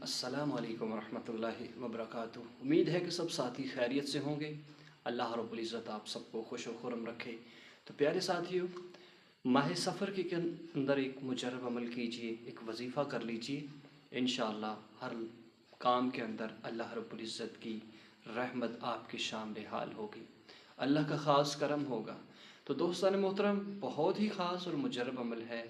अस्सलाम वालेकुम रहमतुल्लाहि व बरकातुहू। उम्मीद है कि सब साथी खैरियत से होंगे। अल्लाह रब्बुल इज़्ज़त आप सबको खुश व खुर्म रखे। तो प्यारे साथियों, माह सफ़र के अंदर एक मुजर्रब अमल कीजिए, एक वजीफ़ा कर लीजिए। इंशाअल्लाह हर काम के अंदर अल्लाह रब्बुल इज़्ज़त की रहमत आपके शामिल हाल होगी, अल्लाह का ख़ास करम होगा। तो दोस्तान मोहतरम, बहुत ही ख़ास और मुजर्रब अमल है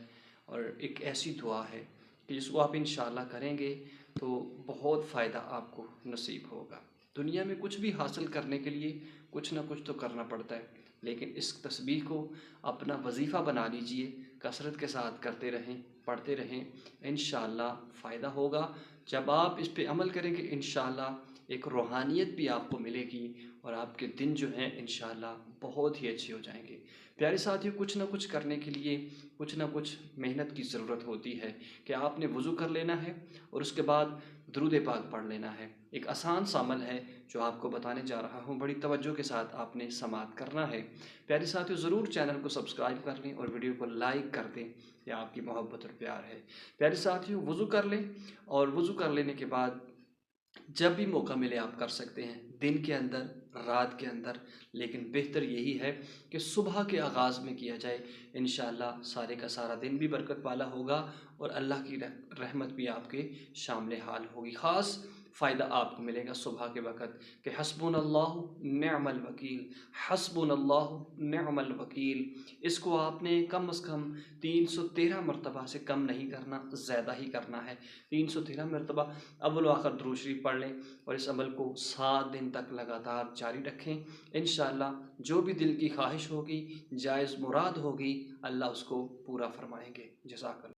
और एक ऐसी दुआ है कि जिसको आप इंशाअल्लाह करेंगे तो बहुत फ़ायदा आपको नसीब होगा। दुनिया में कुछ भी हासिल करने के लिए कुछ ना कुछ तो करना पड़ता है, लेकिन इस तस्बीह को अपना वजीफ़ा बना लीजिए, कसरत के साथ करते रहें, पढ़ते रहें, इंशाअल्लाह फ़ायदा होगा। जब आप इस पे अमल करेंगे इंशाअल्लाह एक रूहानियत भी आपको मिलेगी और आपके दिन जो हैं इंशाअल्लाह बहुत ही अच्छे हो जाएंगे। प्यारे साथियों, कुछ ना कुछ करने के लिए कुछ ना कुछ मेहनत की ज़रूरत होती है कि आपने वज़ू कर लेना है और उसके बाद दुरूद पाक पढ़ लेना है। एक आसान सा अमल है जो आपको बताने जा रहा हूँ, बड़ी तवज्जो के साथ आपने समाअत करना है। प्यारे साथियों, ज़रूर चैनल को सब्सक्राइब कर लें और वीडियो को लाइक कर दें, ये आपकी मोहब्बत और प्यार है। प्यारे साथियों, वज़ू कर लें और वज़ू कर लेने के बाद जब भी मौका मिले आप कर सकते हैं, दिन के अंदर, रात के अंदर, लेकिन बेहतर यही है कि सुबह के आगाज़ में किया जाए। इंशाअल्लाह सारे का सारा दिन भी बरकत वाला होगा और अल्लाह की रहमत भी आपके शामिल हाल होगी। ख़ास फ़ायदा आपको मिलेगा सुबह के वक़्त कि हस्बुनल्लाहु निअमल वकील, हस्बुनल्लाहु निअमल वकील। इसको आपने कम से कम 313 मरतबा से कम नहीं करना, ज़्यादा ही करना है। 313 मरतबा अव्वल व आखिर दुरूद शरीफ पढ़ लें और इस अमल को 7 दिन तक लगातार जारी रखें। इंशाअल्लाह जो भी दिल की ख्वाहिश होगी, जायज़ मुराद होगी, अल्लाह उसको पूरा फरमाएँगे। जज़ाकल्लाह।